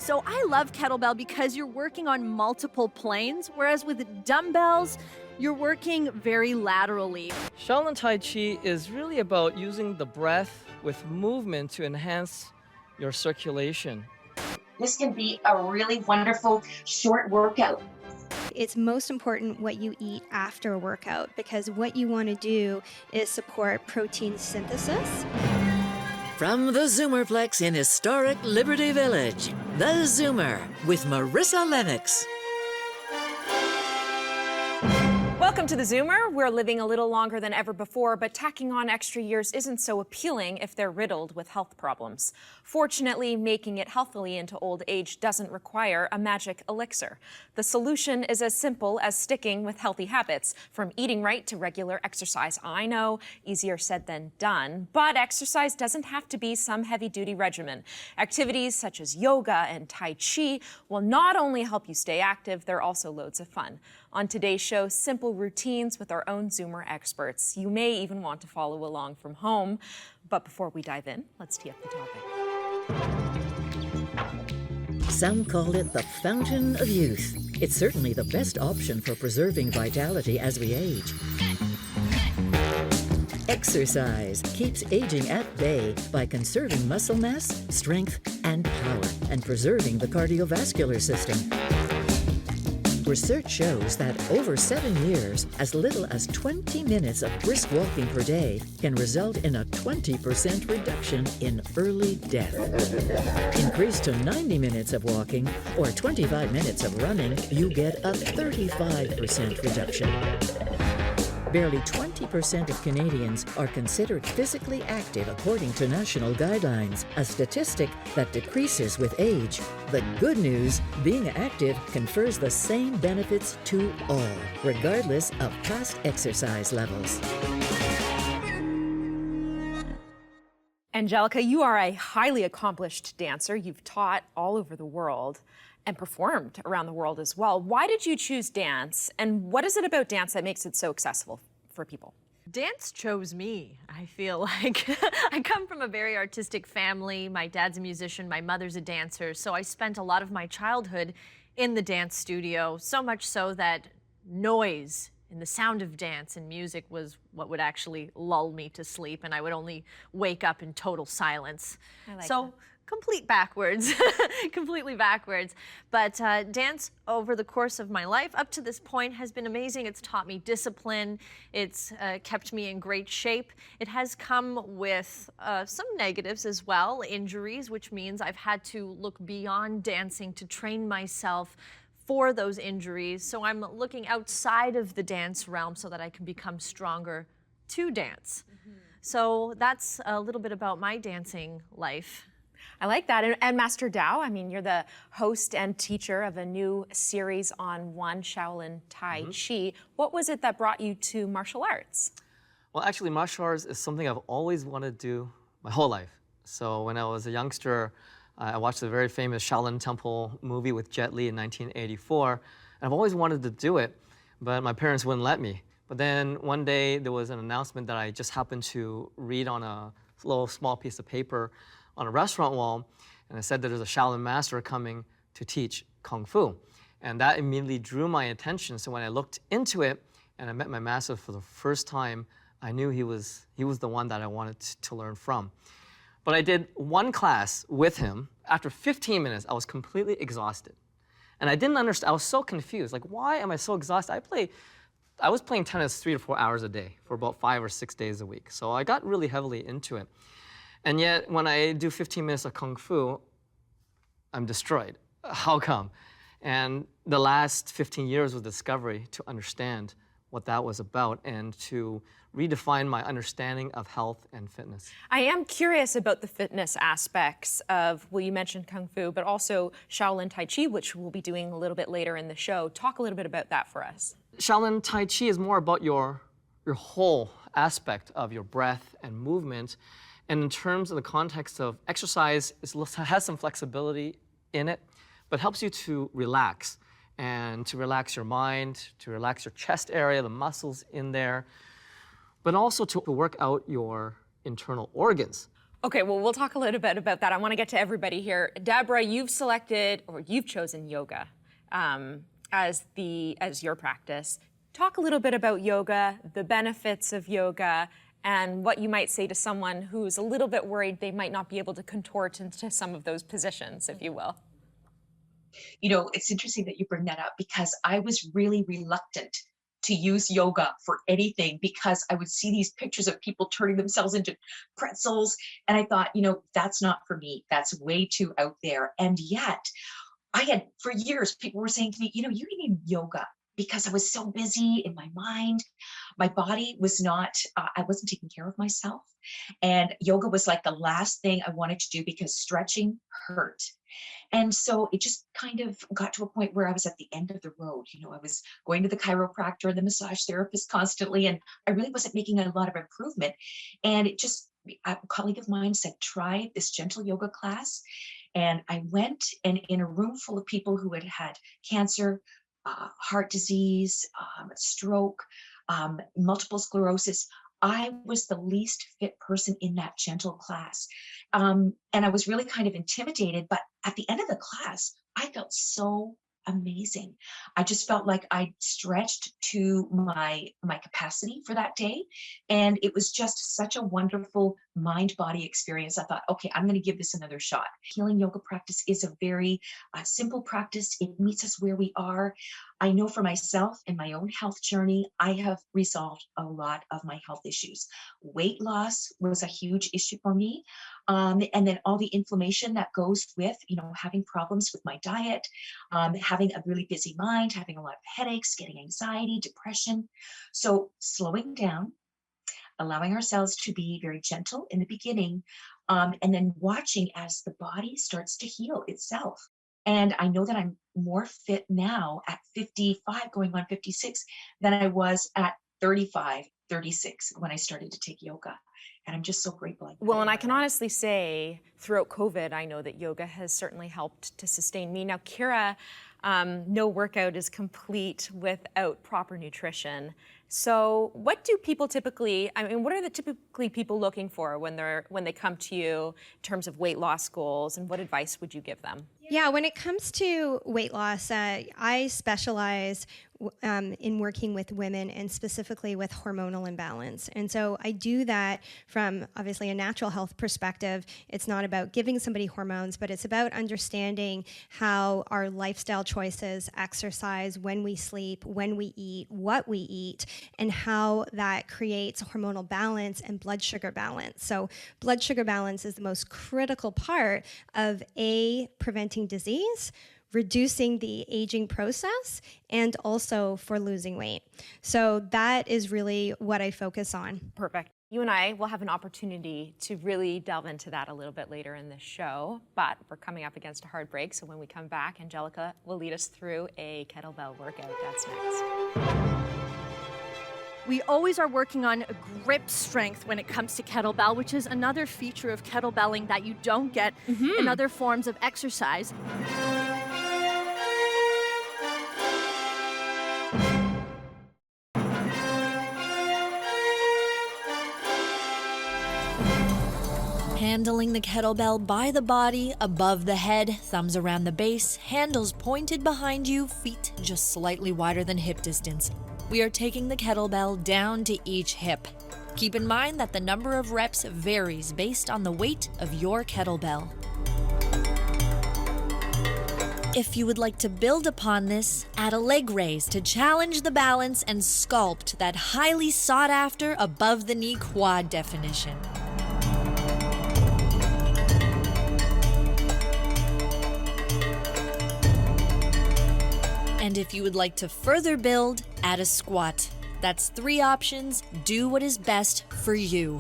So I love kettlebell because you're working on multiple planes, whereas with dumbbells, you're working very laterally. Shaolin Tai Chi is really about using the breath with movement to enhance your circulation. This can be a really wonderful short workout. It's most important what you eat after a workout, because what you want to do is support protein synthesis. From the Zoomerplex in historic Liberty Village, the Zoomer with Marissa Lennox. Welcome to the Zoomer. We're living a little longer than ever before, but tacking on extra years isn't so appealing if they're riddled with health problems. Fortunately, making it healthily into old age doesn't require a magic elixir. The solution is as simple as sticking with healthy habits, from eating right to regular exercise. I know, easier said than done, but exercise doesn't have to be some heavy-duty regimen. Activities such as yoga and Tai Chi will not only help you stay active, they're also loads of fun. On today's show, simple routines with our own Zoomer experts. You may even want to follow along from home. But before we dive in, let's tee up the topic. Some call it the fountain of youth. It's certainly the best option for preserving vitality as we age. Exercise keeps aging at bay by conserving muscle mass, strength, and power, and preserving the cardiovascular system. Research shows that over 7 years, as little as 20 minutes of brisk walking per day can result in a 20% reduction in early death. Increase to 90 minutes of walking or 25 minutes of running, you get a 35% reduction. Barely 20% of Canadians are considered physically active according to national guidelines, a statistic that decreases with age. The good news, being active confers the same benefits to all, regardless of past exercise levels. Anjelica, you are a highly accomplished dancer. You've taught all over the world and performed around the world as well. Why did you choose dance, and what is it about dance that makes it so accessible for people? Dance chose me, I feel like. I come from a very artistic family. My dad's a musician, my mother's a dancer, so I spent a lot of my childhood in the dance studio, so much so that noise and the sound of dance and music was what would actually lull me to sleep, and I would only wake up in total silence. I like so. That. Complete backwards, completely backwards. But dance over the course of my life up to this point has been amazing. It's taught me discipline. It's kept me in great shape. It has come with some negatives as well, injuries, which means I've had to look beyond dancing to train myself for those injuries. So I'm looking outside of the dance realm so that I can become stronger to dance. Mm-hmm. So that's a little bit about my dancing life. I like that. And Master Dao, I mean, you're the host and teacher of a new series on One Shaolin Tai Chi. What was it that brought you to martial arts? Well, actually, martial arts is something I've always wanted to do my whole life. So when I was a youngster, I watched the very famous Shaolin Temple movie with Jet Li in 1984. And I've always wanted to do it, but my parents wouldn't let me. But then one day there was an announcement that I just happened to read on a little small piece of paper on a restaurant wall, and it said that there's a Shaolin master coming to teach Kung Fu. And that immediately drew my attention. So when I looked into it and I met my master for the first time, I knew he was the one that I wanted to learn from. But I did one class with him. After 15 minutes, I was completely exhausted. And I didn't understand, I was so confused. Like, why am I so exhausted? I was playing tennis 3 to 4 hours a day for about 5 or 6 days a week. So I got really heavily into it. And yet, when I do 15 minutes of Kung Fu, I'm destroyed. How come? And the last 15 years was discovery to understand what that was about and to redefine my understanding of health and fitness. I am curious about the fitness aspects of, well, you mentioned Kung Fu, but also Shaolin Tai Chi, which we'll be doing a little bit later in the show. Talk a little bit about that for us. Shaolin Tai Chi is more about your whole aspect of your breath and movement. And in terms of the context of exercise, it has some flexibility in it, but helps you to relax and to relax your mind, to relax your chest area, the muscles in there, but also to work out your internal organs. Okay, well, we'll talk a little bit about that. I want to get to everybody here. Deborah, you've chosen yoga as your practice. Talk a little bit about yoga, the benefits of yoga, and what you might say to someone who's a little bit worried they might not be able to contort into some of those positions, if you will. You know, it's interesting that you bring that up because I was really reluctant to use yoga for anything because I would see these pictures of people turning themselves into pretzels. And I thought, you know, that's not for me. That's way too out there. And yet for years, people were saying to me, you know, you need yoga because I was so busy in my mind. My body was not, I wasn't taking care of myself. And yoga was like the last thing I wanted to do because stretching hurt. And so it just kind of got to a point where I was at the end of the road. You know, I was going to the chiropractor and the massage therapist constantly, and I really wasn't making a lot of improvement. And a colleague of mine said, try this gentle yoga class. And I went, and in a room full of people who had had cancer, heart disease, stroke, multiple sclerosis, I was the least fit person in that gentle class. And I was really kind of intimidated, but at the end of the class, I felt so amazing. I just felt like I stretched to my capacity for that day. And it was just such a wonderful mind-body experience. I thought, okay, I'm going to give this another shot. Healing yoga practice is a very simple practice. It meets us where we are. I know for myself in my own health journey, I have resolved a lot of my health issues. Weight loss was a huge issue for me. And then all the inflammation that goes with, you know, having problems with my diet, having a really busy mind, having a lot of headaches, getting anxiety, depression. So slowing down, allowing ourselves to be very gentle in the beginning, and then watching as the body starts to heal itself. And I know that I'm more fit now at 55, going on 56, than I was at 35, 36 when I started to take yoga. And I'm just so grateful. Well, and I can honestly say throughout COVID, I know that yoga has certainly helped to sustain me. Now, Ciara, no workout is complete without proper nutrition. So what do people typically, what are the typically people looking for when they come to you in terms of weight loss goals, and what advice would you give them? Yeah, when it comes to weight loss, I specialize in working with women and specifically with hormonal imbalance. And so I do that from obviously a natural health perspective. It's not about giving somebody hormones, but it's about understanding how our lifestyle choices, exercise, when we sleep, when we eat, what we eat, and how that creates hormonal balance and blood sugar balance. So blood sugar balance is the most critical part of preventing disease, reducing the aging process, and also for losing weight. So that is really what I focus on. Perfect. You and I will have an opportunity to really delve into that a little bit later in this show, but we're coming up against a hard break. So when we come back, Anjelica will lead us through a kettlebell workout. That's next. We always are working on grip strength when it comes to kettlebell, which is another feature of kettlebelling that you don't get in other forms of exercise. Handling the kettlebell by the body, above the head, thumbs around the base, handles pointed behind you, feet just slightly wider than hip distance. We are taking the kettlebell down to each hip. Keep in mind that the number of reps varies based on the weight of your kettlebell. If you would like to build upon this, add a leg raise to challenge the balance and sculpt that highly sought after above the knee quad definition. And if you would like to further build, add a squat. That's 3 options. Do what is best for you.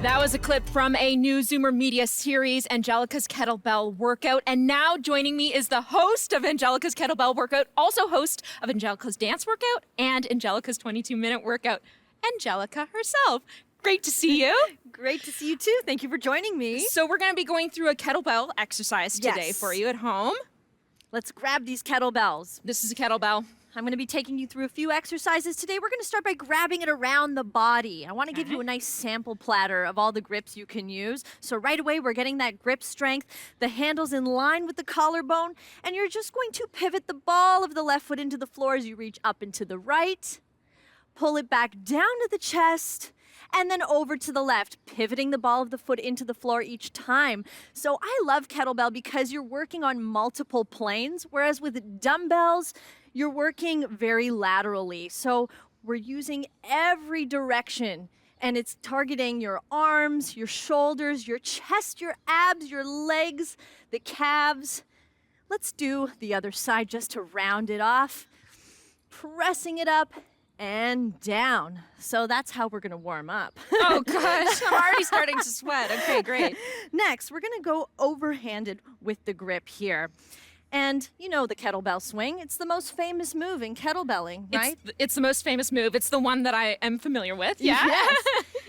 That was a clip from a new Zoomer media series, Anjelica's Kettlebell Workout. And now joining me is the host of Anjelica's Kettlebell Workout, also host of Anjelica's Dance Workout and Anjelica's 22-minute workout, Anjelica herself. Great to see you. Great to see you too. Thank you for joining me. So we're going to be going through a kettlebell exercise today for you at home. Let's grab these kettlebells. This is a kettlebell. I'm going to be taking you through a few exercises today. We're going to start by grabbing it around the body. I want to give you a nice sample platter of all the grips you can use. So right away, we're getting that grip strength. The handle's in line with the collarbone, and you're just going to pivot the ball of the left foot into the floor as you reach up and to the right. Pull it back down to the chest, and then over to the left, pivoting the ball of the foot into the floor each time. So I love kettlebell because you're working on multiple planes, whereas with dumbbells, you're working very laterally. So we're using every direction, and it's targeting your arms, your shoulders, your chest, your abs, your legs, the calves. Let's do the other side just to round it off. Pressing it up and down. So that's how we're gonna warm up. Oh gosh, I'm already starting to sweat. Okay, great. Next, we're gonna go overhanded with the grip here. And you know the kettlebell swing. It's the most famous move in kettlebelling, right? It's the most famous move. It's the one that I am familiar with. Yeah. Yes.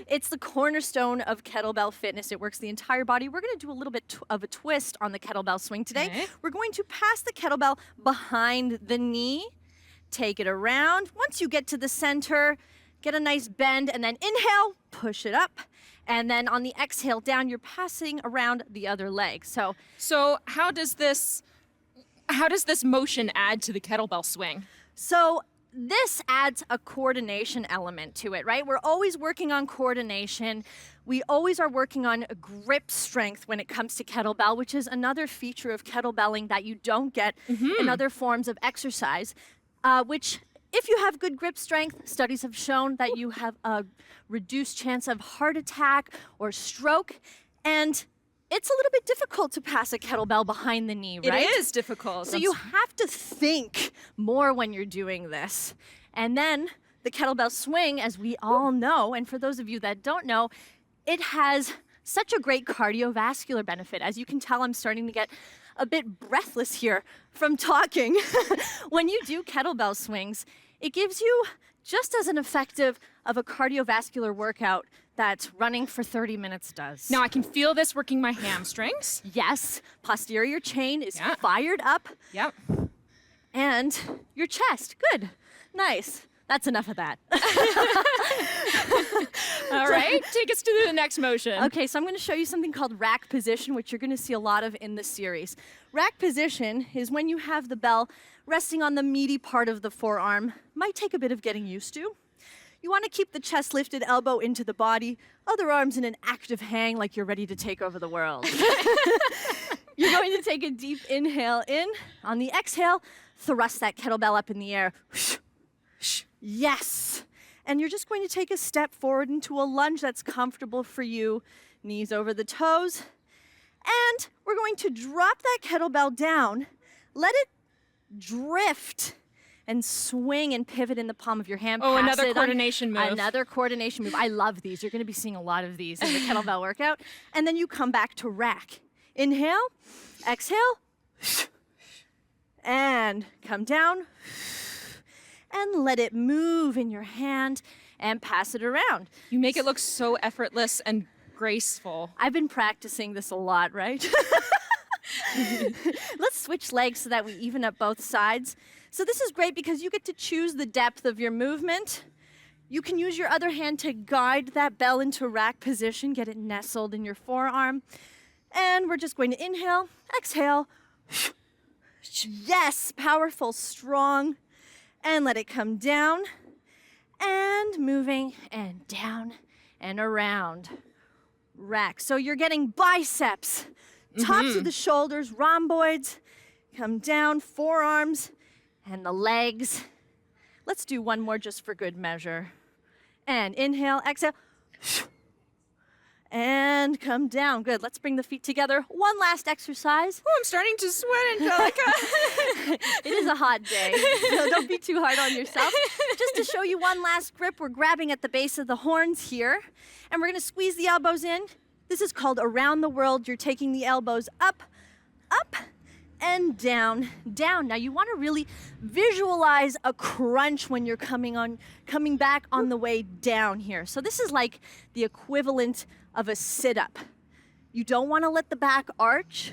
It's the cornerstone of kettlebell fitness. It works the entire body. We're gonna do a little bit of a twist on the kettlebell swing today. Okay. We're going to pass the kettlebell behind the knee. Take it around. Once you get to the center, get a nice bend, and then inhale, push it up. And then on the exhale down, you're passing around the other leg. So how does this motion add to the kettlebell swing? So this adds a coordination element to it, right? We're always working on coordination. We always are working on grip strength when it comes to kettlebell, which is another feature of kettlebelling that you don't get in other forms of exercise. Which, if you have good grip strength, studies have shown that you have a reduced chance of heart attack or stroke. And it's a little bit difficult to pass a kettlebell behind the knee, right? It is difficult. So you have to think more when you're doing this. And then the kettlebell swing, as we all know, and for those of you that don't know, it has such a great cardiovascular benefit. As you can tell, I'm starting to get a bit breathless here from talking. When you do kettlebell swings, it gives you just as an effective of a cardiovascular workout that running for 30 minutes does. Now I can feel this working my hamstrings. Yes, posterior chain is fired up. Yep. And your chest, good, nice. That's enough of that. All right, take us to the next motion. Okay, so I'm going to show you something called rack position, which you're going to see a lot of in the series. Rack position is when you have the bell resting on the meaty part of the forearm. Might take a bit of getting used to. You want to keep the chest lifted, elbow into the body, other arms in an active hang like you're ready to take over the world. You're going to take a deep inhale in. On the exhale, thrust that kettlebell up in the air. Yes. And you're just going to take a step forward into a lunge that's comfortable for you. Knees over the toes. And we're going to drop that kettlebell down. Let it drift and swing and pivot in the palm of your hand. Oh, Pass another it coordination move. Another coordination move. I love these. You're going to be seeing a lot of these in the kettlebell workout. And then you come back to rack. Inhale, exhale, and come down. And let it move in your hand and pass it around. You make it look so effortless and graceful. I've been practicing this a lot, right? Let's switch legs so that we even up both sides. So this is great because you get to choose the depth of your movement. You can use your other hand to guide that bell into rack position, get it nestled in your forearm. And we're just going to inhale, exhale. Yes, powerful, strong. And let it come down and moving and down and around. Rack. So you're getting biceps, tops of the shoulders, rhomboids, come down, forearms, and the legs. Let's do one more just for good measure. And inhale, exhale. And come down. Good. Let's bring the feet together. One last exercise. Oh, I'm starting to sweat, Anjelica. It is a hot day, so don't be too hard on yourself. Just to show you one last grip, we're grabbing at the base of the horns here, and we're going to squeeze the elbows in. This is called around the world. You're taking the elbows up, up, and down, down. Now you want to really visualize a crunch when you're coming back on the way down here. So this is like the equivalent of a sit-up. You don't want to let the back arch.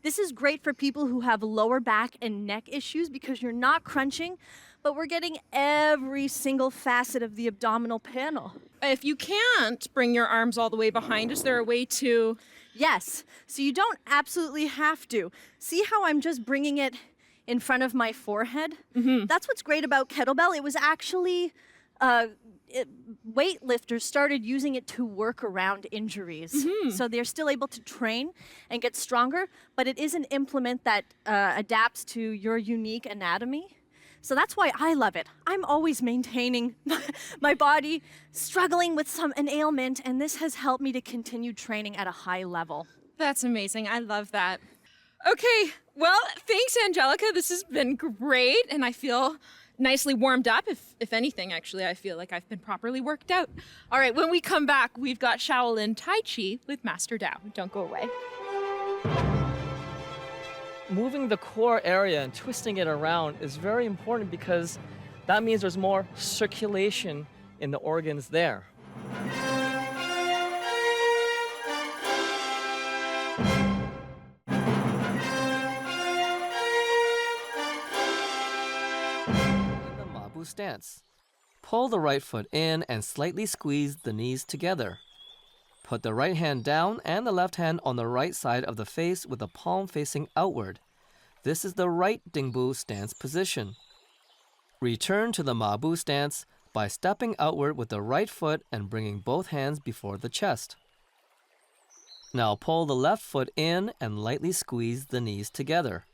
This is great for people who have lower back and neck issues because you're not crunching, but we're getting every single facet of the abdominal panel. If you can't bring your arms all the way behind, is there a way to... Yes, so you don't absolutely have to. See how I'm just bringing it in front of my forehead? That's what's great about kettlebell. It was actually, weightlifters started using it to work around injuries. So they're still able to train and get stronger, but it is an implement that adapts to your unique anatomy. So that's why I love it. I'm always maintaining my body, struggling with an ailment, and this has helped me to continue training at a high level. That's amazing. I love that. Okay, well, thanks, Anjelica. This has been great, and I feel nicely warmed up. If anything, actually, I feel like I've been properly worked out. All right, when we come back, we've got Shaolin Tai Chi with Master Dao. Don't go away. Moving the core area and twisting it around is very important because that means there's more circulation in the organs there. The Mabu stance. Pull the right foot in and slightly squeeze the knees together. Put the right hand down and the left hand on the right side of the face with the palm facing outward. This is the right Dingbu stance position. Return to the Mabu stance by stepping outward with the right foot and bringing both hands before the chest. Now pull the left foot in and lightly squeeze the knees together.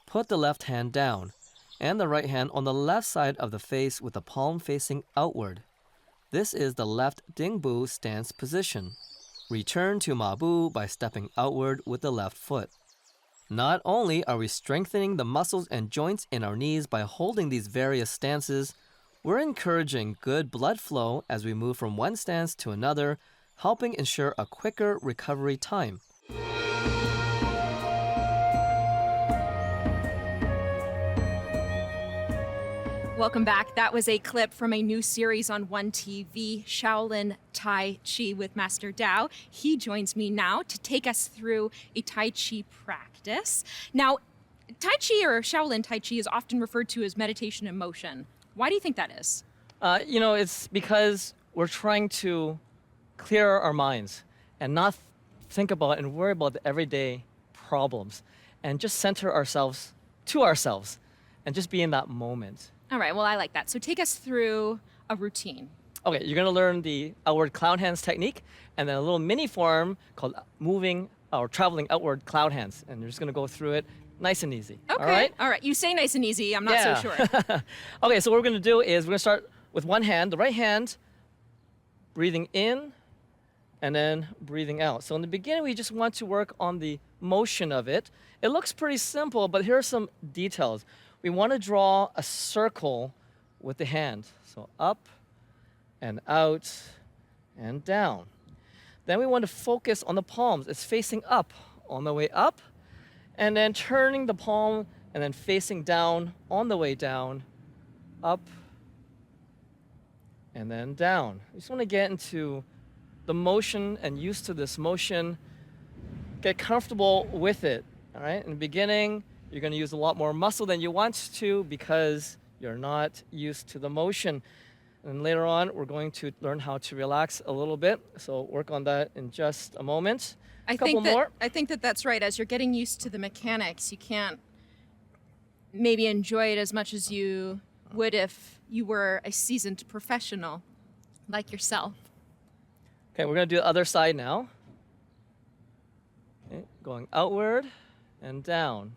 Put the left hand down and the right hand on the left side of the face with the palm facing outward. This is the left Dingbu stance position. Return to Mabu by stepping outward with the left foot. Not only are we strengthening the muscles and joints in our knees by holding these various stances, we're encouraging good blood flow as we move from one stance to another, helping ensure a quicker recovery time. Welcome back. That was a clip from a new series on ONETV, Shaolin Tai Chi with Master Dao. He joins me now to take us through a Tai Chi practice. Now, Tai Chi or Shaolin Tai Chi is often referred to as meditation in motion. Why do you think that is? It's because we're trying to clear our minds and not think about and worry about the everyday problems and just center ourselves to ourselves and just be in that moment. All right, well, I like that. So take us through a routine. Okay, you're gonna learn the outward cloud hands technique and then a little mini form called moving or traveling outward cloud hands. And you're just gonna go through it nice and easy. Okay, all right. You say nice and easy, I'm not so sure. Okay, so what we're gonna do is we're gonna start with one hand, the right hand, breathing in and then breathing out. So in the beginning, we just want to work on the motion of it. It looks pretty simple, but here are some details. We want to draw a circle with the hand. So up and out and down. Then we want to focus on the palms. It's facing up on the way up and then turning the palm and then facing down on the way down, up and then down. We just want to get into the motion and used to this motion. Get comfortable with it, all right? In the beginning, you're going to use a lot more muscle than you want to because you're not used to the motion. And later on, we're going to learn how to relax a little bit. So work on that in just a moment. I think that that's right. As you're getting used to the mechanics, you can't maybe enjoy it as much as you would if you were a seasoned professional like yourself. Okay, we're going to do the other side now. Okay, going outward and down.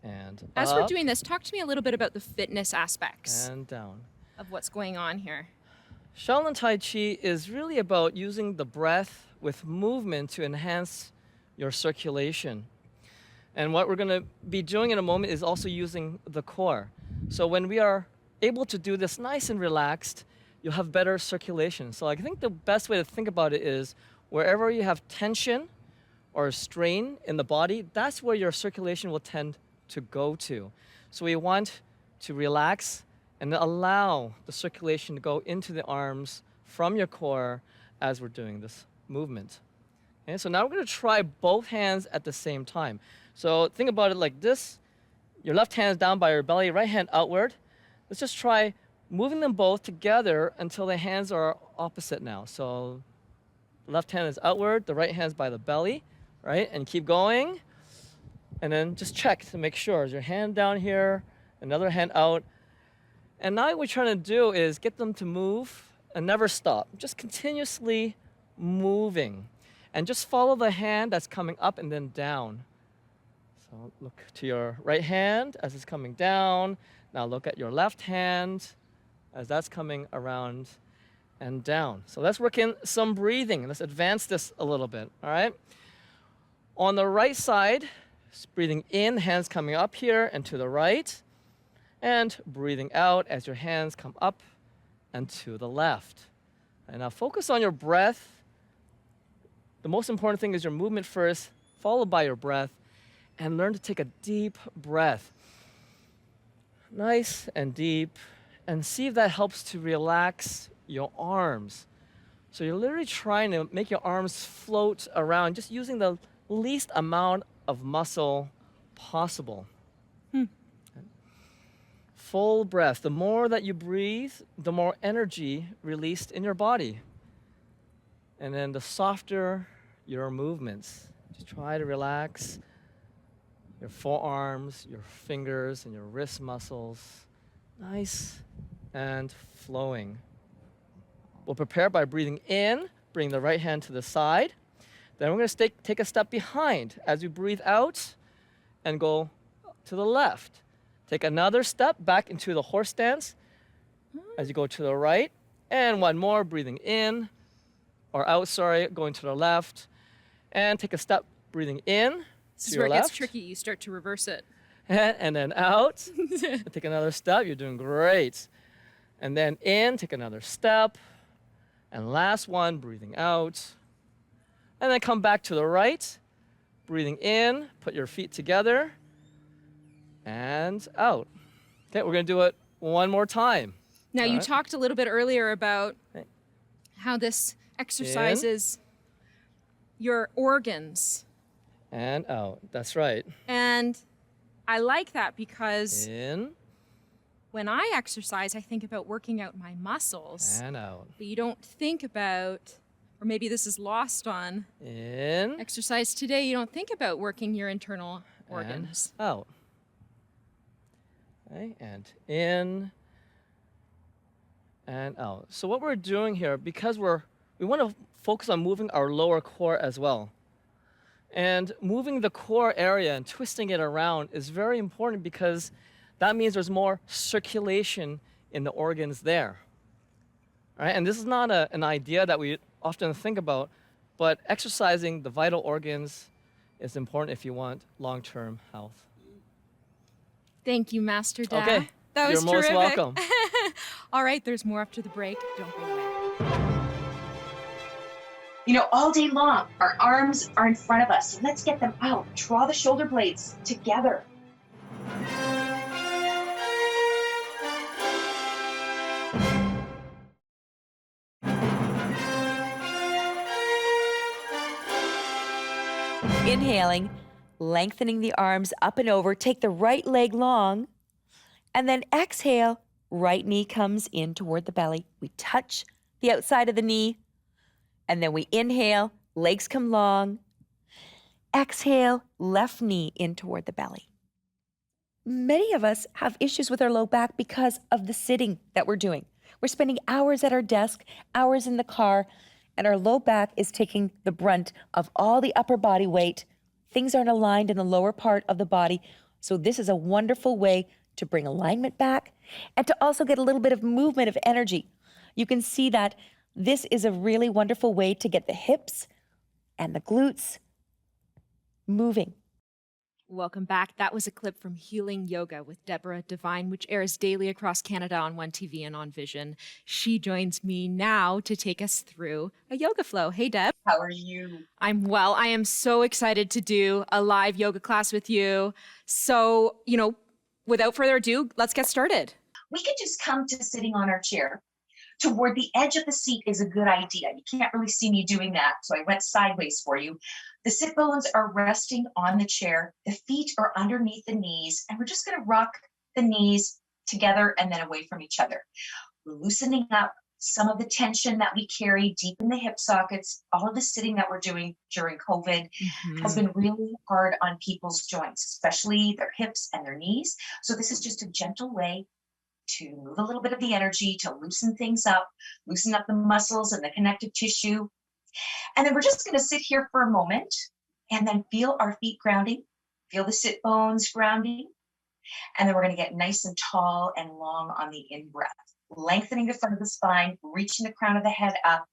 And as we're doing this, talk to me a little bit about the fitness aspects and down of what's going on here. Shaolin Tai Chi is really about using the breath with movement to enhance your circulation. And what we're going to be doing in a moment is also using the core. So when we are able to do this nice and relaxed, you'll have better circulation. So I think the best way to think about it is wherever you have tension or strain in the body, that's where your circulation will tend to go to. So we want to relax and allow the circulation to go into the arms from your core as we're doing this movement. Okay, so now we're going to try both hands at the same time. So think about it like this. Your left hand is down by your belly, right hand outward. let's just try moving them both together until the hands are opposite now. So the left hand is outward, the right hand's by the belly, right? And keep going. And then just check to make sure. Is your hand down here, another hand out. And now what we're trying to do is get them to move and never stop. Just continuously moving. And just follow the hand that's coming up and then down. So look to your right hand as it's coming down. Now look at your left hand as that's coming around and down. So let's work in some breathing. Let's advance this a little bit, all right? On the right side, just breathing in, hands coming up here and to the right. And breathing out as your hands come up and to the left. And now focus on your breath. The most important thing is your movement first, followed by your breath. And learn to take a deep breath. Nice and deep. And see if that helps to relax your arms. So you're literally trying to make your arms float around, just using the least amount of muscle possible. Full breath. The more that you breathe, the more energy released in your body. And then the softer your movements. Just try to relax your forearms, your fingers, and your wrist muscles. Nice and flowing. We'll prepare by breathing in, bring the right hand to the side. Then we're going to take a step behind as we breathe out and go to the left. Take another step back into the horse stance as you go to the right. And one more, breathing in, or out, sorry, going to the left. And take a step, breathing in. This is where it gets tricky. You start to reverse it. And then out. Take another step. You're doing great. And then in, take another step. And last one, breathing out. And then come back to the right. Breathing in, put your feet together. And out. Okay, we're going to do it one more time. Now, All you right. talked a little bit earlier about how this exercises your organs. And out. That's right. And I like that because In when I exercise, I think about working out my muscles. and out. But you don't think about, or maybe this is lost on In exercise today, you don't think about working your internal organs. and out. Okay, and in and out. So what we're doing here, because we want to focus on moving our lower core as well. And moving the core area and twisting it around is very important because that means there's more circulation in the organs there. All right? And this is not an idea that we often think about, but exercising the vital organs is important if you want long-term health. Thank you, Master Dad. Okay, That was you're most terrific. welcome. All right, there's more after the break. Don't go away. You know, all day long, our arms are in front of us. So let's get them out. Draw the shoulder blades together. Inhaling, lengthening the arms up and over, take the right leg long, and then exhale, right knee comes in toward the belly. We touch the outside of the knee, and then we inhale, legs come long. Exhale, left knee in toward the belly. Many of us have issues with our low back because of the sitting that we're doing. We're spending hours at our desk, hours in the car, and our low back is taking the brunt of all the upper body weight. Things aren't aligned in the lower part of the body. So this is a wonderful way to bring alignment back and to also get a little bit of movement of energy. You can see that this is a really wonderful way to get the hips and the glutes moving. Welcome back. That was a clip from Healing Yoga with Deborah Devine, which airs daily across Canada on ONETV and on Vision. She joins me now to take us through a yoga flow. Hey, Deb. How are you? I'm well. I am so excited to do a live yoga class with you. So, without further ado, let's get started. We could just come to sitting on our chair. Toward the edge of the seat is a good idea. You can't really see me doing that, so I went sideways for you. The sit bones are resting on the chair. The feet are underneath the knees, and we're just going to rock the knees together and then away from each other. Loosening up some of the tension that we carry deep in the hip sockets. All of the sitting that we're doing during COVID has been really hard on people's joints, especially their hips and their knees. So this is just a gentle way to move a little bit of the energy, to loosen things up, loosen up the muscles and the connective tissue. And then we're just going to sit here for a moment and then feel our feet grounding, feel the sit bones grounding. And then we're going to get nice and tall and long on the in-breath, lengthening the front of the spine, reaching the crown of the head up.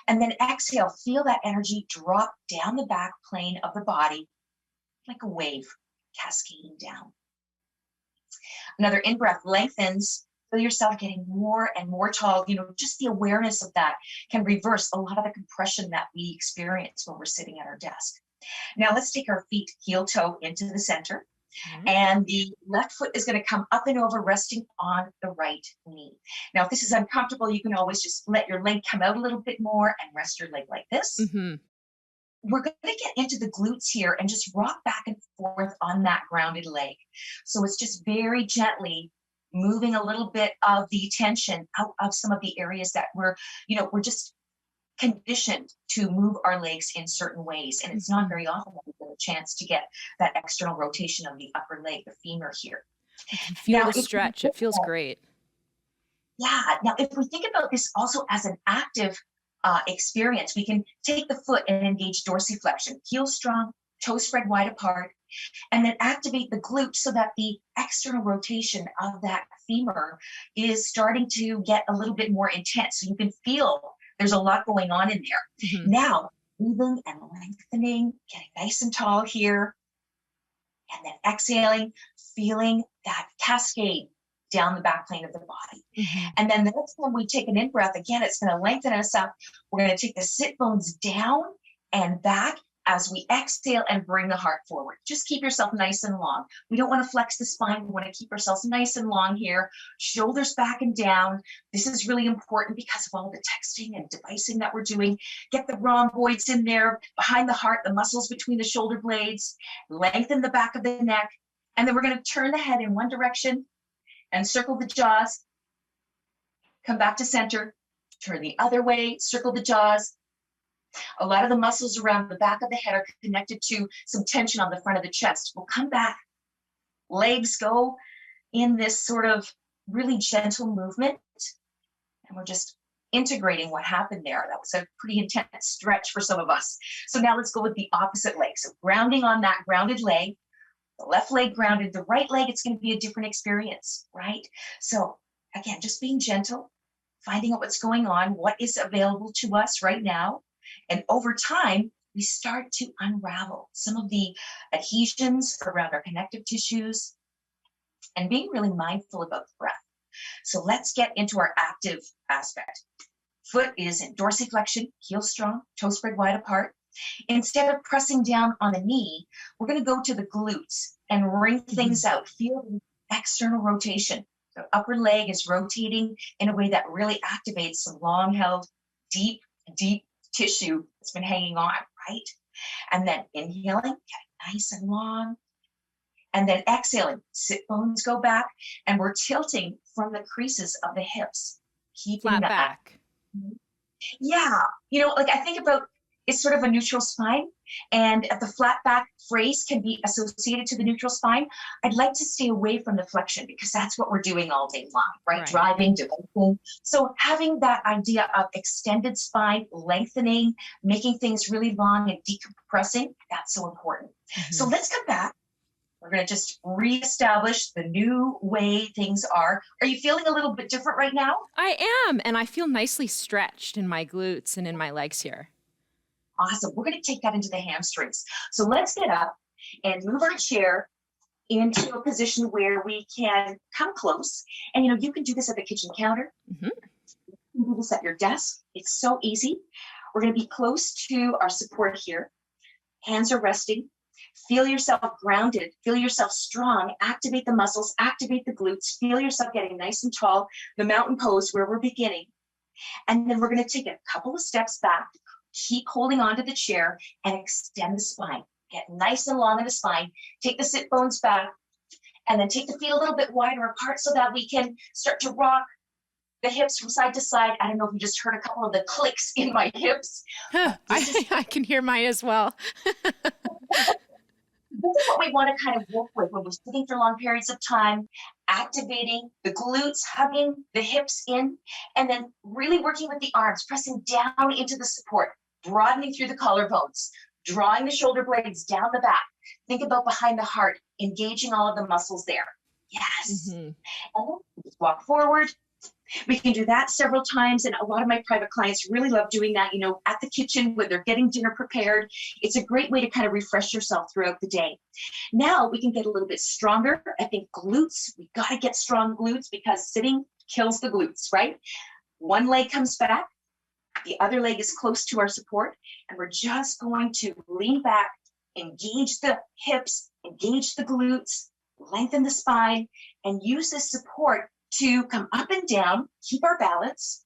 And then exhale, feel that energy drop down the back plane of the body like a wave cascading down. Another in-breath lengthens. Feel yourself getting more and more tall. Just the awareness of that can reverse a lot of the compression that we experience when we're sitting at our desk. Now let's take our feet heel toe into the center. And the left foot is going to come up and over, resting on the right knee. Now, if this is uncomfortable, you can always just let your leg come out a little bit more and rest your leg like this. We're going to get into the glutes here and just rock back and forth on that grounded leg. So it's just very gently moving a little bit of the tension out of some of the areas that we're just conditioned to move our legs in certain ways. And it's not very often that we get a chance to get that external rotation of the upper leg, the femur here. I can feel the stretch. It feels great. Yeah. Now, if we think about this also as an active experience, we can take the foot and engage dorsiflexion, heel strong, toes spread wide apart, and then activate the glute so that the external rotation of that femur is starting to get a little bit more intense. So you can feel there's a lot going on in there. Now, breathing and lengthening, getting nice and tall here, and then exhaling, feeling that cascade down the back plane of the body. And then the next time we take an in-breath, again, it's going to lengthen us up. We're going to take the sit bones down and back as we exhale and bring the heart forward. Just keep yourself nice and long. We don't want to flex the spine. We want to keep ourselves nice and long here. Shoulders back and down. This is really important because of all the texting and devicing that we're doing. Get the rhomboids in there, behind the heart, the muscles between the shoulder blades. Lengthen the back of the neck. And then we're going to turn the head in one direction and circle the jaws. Come back to center. Turn the other way, circle the jaws. A lot of the muscles around the back of the head are connected to some tension on the front of the chest. We'll come back. Legs go in this sort of really gentle movement. And we're just integrating what happened there. That was a pretty intense stretch for some of us. So now let's go with the opposite leg. So grounding on that grounded leg. The left leg grounded, the right leg, it's going to be a different experience, right? So again, just being gentle, finding out what's going on, what is available to us right now. And over time, we start to unravel some of the adhesions around our connective tissues and being really mindful about the breath. So let's get into our active aspect. Foot is in dorsiflexion, heel strong, toes spread wide apart. Instead of pressing down on the knee, we're going to go to the glutes and wring things out. Feel the external rotation. The upper leg is rotating in a way that really activates some long-held, deep tissue that's been hanging on, right? And then inhaling, getting nice and long. And then exhaling, sit bones go back, and we're tilting from the creases of the hips, keeping Flat the back. Yeah, I think about it's sort of a neutral spine, and the flat back phrase can be associated to the neutral spine. I'd like to stay away from the flexion because that's what we're doing all day long, right? Driving, developing. So having that idea of extended spine, lengthening, making things really long and decompressing, that's so important. So let's come back. We're going to just reestablish the new way things are. Are you feeling a little bit different right now? I am, and I feel nicely stretched in my glutes and in my legs here. Awesome. We're going to take that into the hamstrings. So let's get up and move our chair into a position where we can come close. And, you can do this at the kitchen counter. You can do this at your desk. It's so easy. We're going to be close to our support here. Hands are resting. Feel yourself grounded. Feel yourself strong. Activate the muscles. Activate the glutes. Feel yourself getting nice and tall. The mountain pose where we're beginning. And then we're going to take a couple of steps back. Keep holding onto the chair and extend the spine. Get nice and long in the spine. Take the sit bones back And then take the feet a little bit wider apart so that we can start to rock the hips from side to side. I don't know if you just heard a couple of the clicks in my hips. I can hear mine as well. This is what we want to kind of work with when we're sitting for long periods of time, activating the glutes, hugging the hips in, and then really working with the arms, pressing down into the support, broadening through the collarbones, drawing the shoulder blades down the back. Think about behind the heart, engaging all of the muscles there. Yes. Mm-hmm. And then just walk forward. We can do that several times. And a lot of my private clients really love doing that, at the kitchen when they're getting dinner prepared. It's a great way to kind of refresh yourself throughout the day. Now we can get a little bit stronger. I think glutes, we got to get strong glutes because sitting kills the glutes, right? One leg comes back. The other leg is close to our support. And we're just going to lean back, engage the hips, engage the glutes, lengthen the spine, and use this support to come up and down, keep our balance.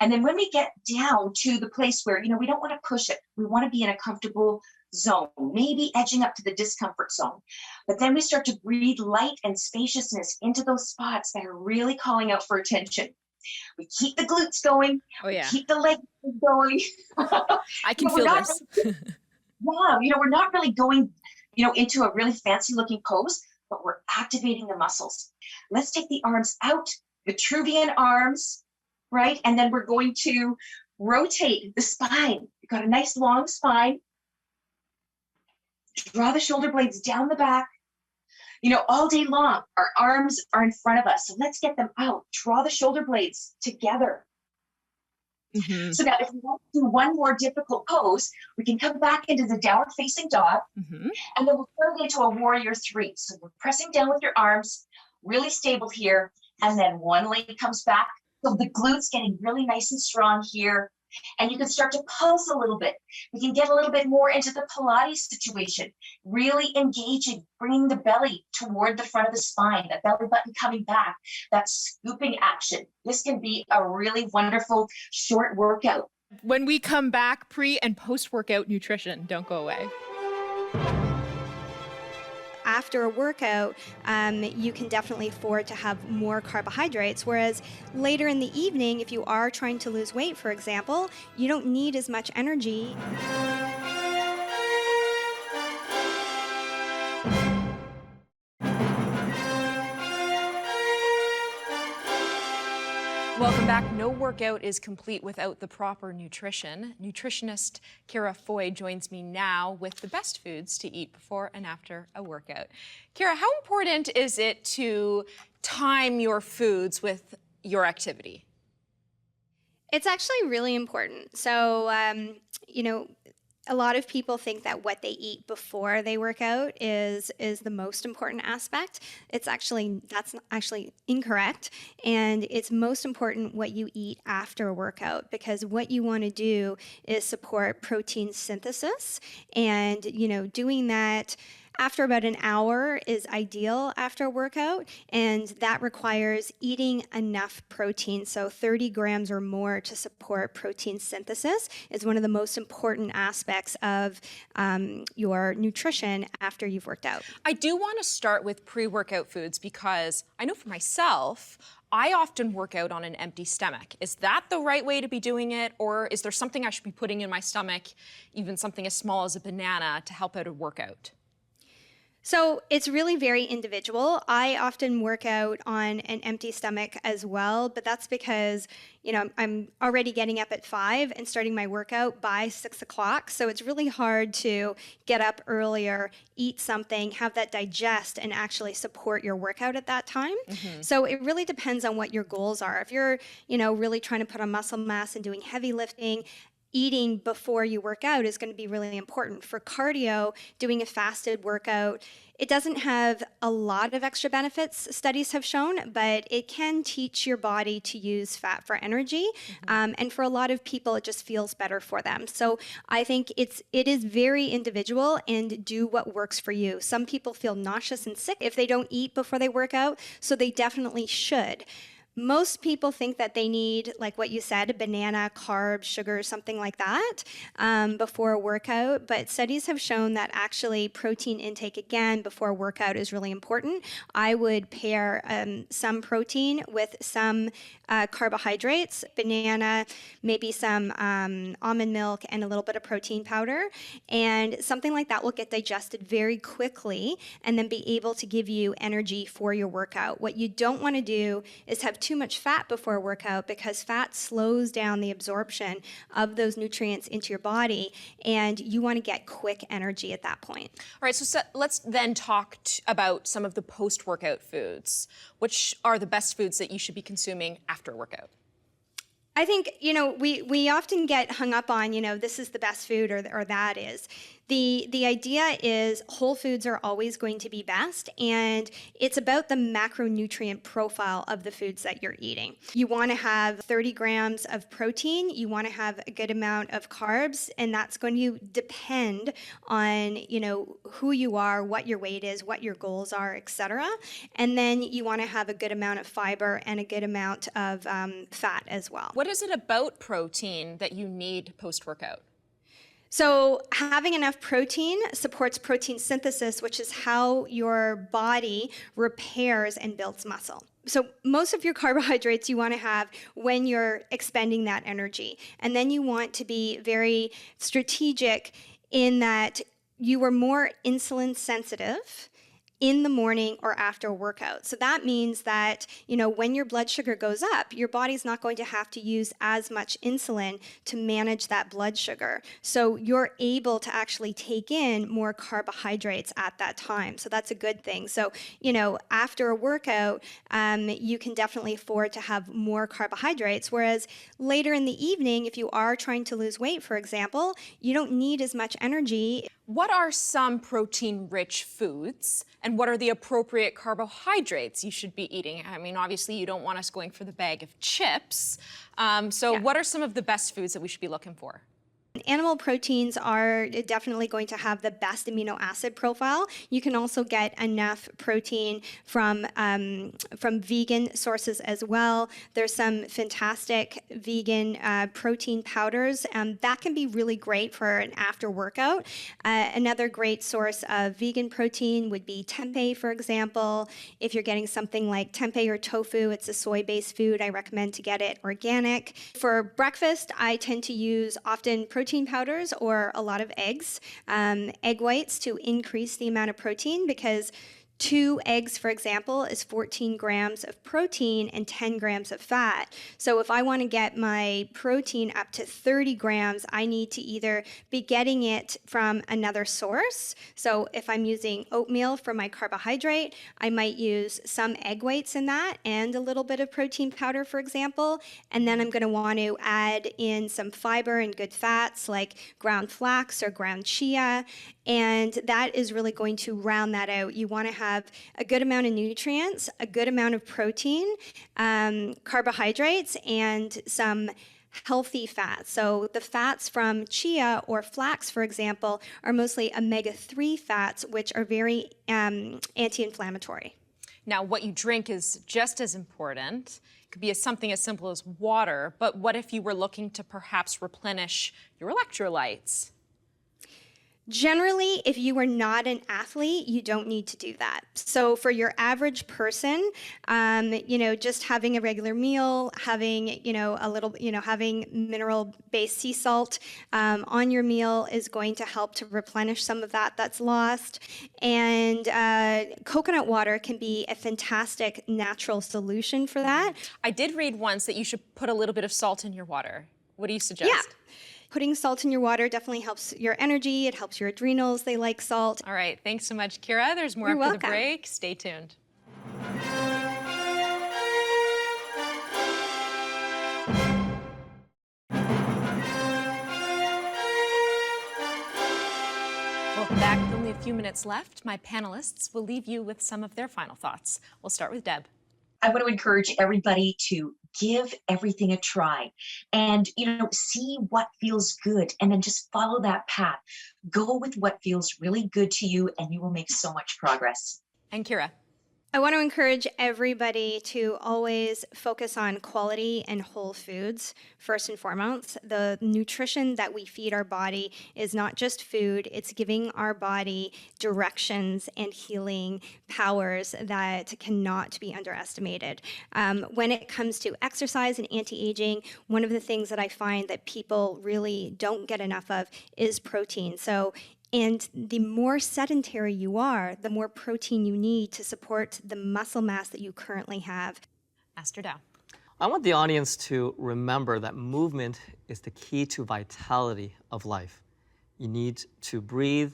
And then when we get down to the place where, we don't want to push it. We want to be in a comfortable zone, maybe edging up to the discomfort zone. But then we start to breathe light and spaciousness into those spots that are really calling out for attention. We keep the glutes going. Oh, yeah. Keep the legs going. I can feel this. We're not really going, into a really fancy looking pose, but we're activating the muscles. Let's take the arms out, Vitruvian arms, right? And then we're going to rotate the spine. You've got a nice long spine. Draw the shoulder blades down the back. All day long, our arms are in front of us. So let's get them out. Draw the shoulder blades together. Mm-hmm. So now if we want to do one more difficult pose, we can come back into the downward facing dog, mm-hmm. and then we'll turn into a warrior 3. So we're pressing down with your arms, really stable here, and then one leg comes back. So the glutes getting really nice and strong here. And you can start to pulse a little bit. We can get a little bit more into the Pilates situation, really engaging, bringing the belly toward the front of the spine, the belly button coming back, that scooping action. This can be a really wonderful short workout. When we come back, pre and post-workout nutrition, don't go away. After a workout, you can definitely afford to have more carbohydrates, whereas later in the evening, if you are trying to lose weight, for example, you don't need as much energy. Welcome back. No workout is complete without the proper nutrition. Nutritionist Ciara Foy joins me now with the best foods to eat before and after a workout. Ciara, how important is it to time your foods with your activity? It's actually really important. So, a lot of people think that what they eat before they work out is the most important aspect. That's actually incorrect. And it's most important what you eat after a workout, because what you want to do is support protein synthesis. And, doing that after about an hour is ideal after a workout, and that requires eating enough protein. So 30 grams or more to support protein synthesis is one of the most important aspects of your nutrition after you've worked out. I do want to start with pre-workout foods because I know for myself, I often work out on an empty stomach. Is that the right way to be doing it, or is there something I should be putting in my stomach, even something as small as a banana, to help out a workout? So it's really very individual. I often work out on an empty stomach as well, but that's because, I'm already getting up at 5 and starting my workout by 6 o'clock. So it's really hard to get up earlier, eat something, have that digest, and actually support your workout at that time. Mm-hmm. So it really depends on what your goals are. If you're, really trying to put on muscle mass and doing heavy lifting, eating before you work out is going to be really important. For cardio, doing a fasted workout, it doesn't have a lot of extra benefits, studies have shown, but it can teach your body to use fat for energy. Mm-hmm. And for a lot of people, it just feels better for them. So I think it is very individual, and do what works for you. Some people feel nauseous and sick if they don't eat before they work out, so they definitely should. Most people think that they need, like what you said, a banana, carbs, sugar, something like that before a workout. But studies have shown that actually protein intake, again, before a workout is really important. I would pair some protein with some carbohydrates, banana, maybe some almond milk, and a little bit of protein powder. And something like that will get digested very quickly and then be able to give you energy for your workout. What you don't want to do is have too much fat before a workout, because fat slows down the absorption of those nutrients into your body, and you want to get quick energy at that point. All right, so let's then talk about some of the post-workout foods. Which are the best foods that you should be consuming after a workout? I think, we often get hung up on, this is the best food or that is. The idea is whole foods are always going to be best, and it's about the macronutrient profile of the foods that you're eating. You want to have 30 grams of protein, you want to have a good amount of carbs, and that's going to depend on, who you are, what your weight is, what your goals are, etc. And then you want to have a good amount of fiber and a good amount of fat as well. What is it about protein that you need post-workout? So having enough protein supports protein synthesis, which is how your body repairs and builds muscle. So most of your carbohydrates you want to have when you're expending that energy. And then you want to be very strategic in that you are more insulin sensitive in the morning or after a workout. So that means that, when your blood sugar goes up, your body's not going to have to use as much insulin to manage that blood sugar. So you're able to actually take in more carbohydrates at that time. So that's a good thing. So, after a workout, you can definitely afford to have more carbohydrates. Whereas later in the evening, if you are trying to lose weight, for example, you don't need as much energy. What are some protein-rich foods, and what are the appropriate carbohydrates you should be eating? I mean, obviously, you don't want us going for the bag of chips. What are some of the best foods that we should be looking for? Animal proteins are definitely going to have the best amino acid profile. You can also get enough protein from vegan sources as well. There's some fantastic vegan protein powders that can be really great for an after workout. Another great source of vegan protein would be tempeh, for example. If you're getting something like tempeh or tofu, it's a soy-based food. I recommend to get it organic. For breakfast, I tend to use often protein powders or a lot of eggs, egg whites, to increase the amount of protein, because 2 eggs, for example, is 14 grams of protein and 10 grams of fat. So if I want to get my protein up to 30 grams, I need to either be getting it from another source. So if I'm using oatmeal for my carbohydrate, I might use some egg whites in that and a little bit of protein powder, for example. And then I'm going to want to add in some fiber and good fats like ground flax or ground chia. And that is really going to round that out. You want to have a good amount of nutrients, a good amount of protein, carbohydrates, and some healthy fats. So the fats from chia or flax, for example, are mostly omega-3 fats, which are very anti-inflammatory. Now, what you drink is just as important. It could be something as simple as water, but what if you were looking to perhaps replenish your electrolytes? Generally, if you are not an athlete, you don't need to do that. So for your average person, just having a regular meal, having, a little, having mineral-based sea salt on your meal is going to help to replenish some of that that's lost. And coconut water can be a fantastic natural solution for that. I did read once that you should put a little bit of salt in your water. What do you suggest? Yeah. Putting salt in your water definitely helps your energy. It helps your adrenals. They like salt. All right. Thanks so much, Ciara. There's more after the break. Stay tuned. Welcome back. With only a few minutes left, my panelists will leave you with some of their final thoughts. We'll start with Deb. I want to encourage everybody to give everything a try and, see what feels good and then just follow that path. Go with what feels really good to you and you will make so much progress. And Ciara. I want to encourage everybody to always focus on quality and whole foods first and foremost. The nutrition that we feed our body is not just food, it's giving our body directions and healing powers that cannot be underestimated. When it comes to exercise and anti-aging, one of the things that I find that people really don't get enough of is protein. And the more sedentary you are, the more protein you need to support the muscle mass that you currently have. Master Dow. I want the audience to remember that movement is the key to vitality of life. You need to breathe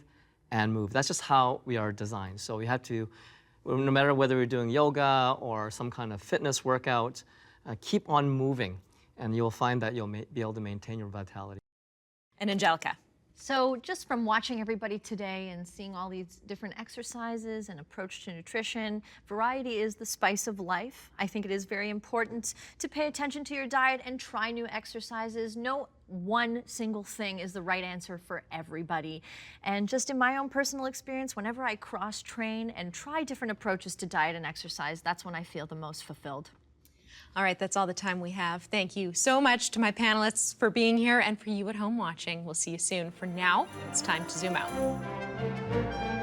and move. That's just how we are designed. So we have to, no matter whether we're doing yoga or some kind of fitness workout, keep on moving, and you'll find that you'll be able to maintain your vitality. And Anjelica. So just from watching everybody today and seeing all these different exercises and approach to nutrition, variety is the spice of life. I think it is very important to pay attention to your diet and try new exercises. No one single thing is the right answer for everybody. And just in my own personal experience, whenever I cross-train and try different approaches to diet and exercise, that's when I feel the most fulfilled. All right, that's all the time we have. Thank you so much to my panelists for being here and for you at home watching. We'll see you soon. For now, it's time to zoom out.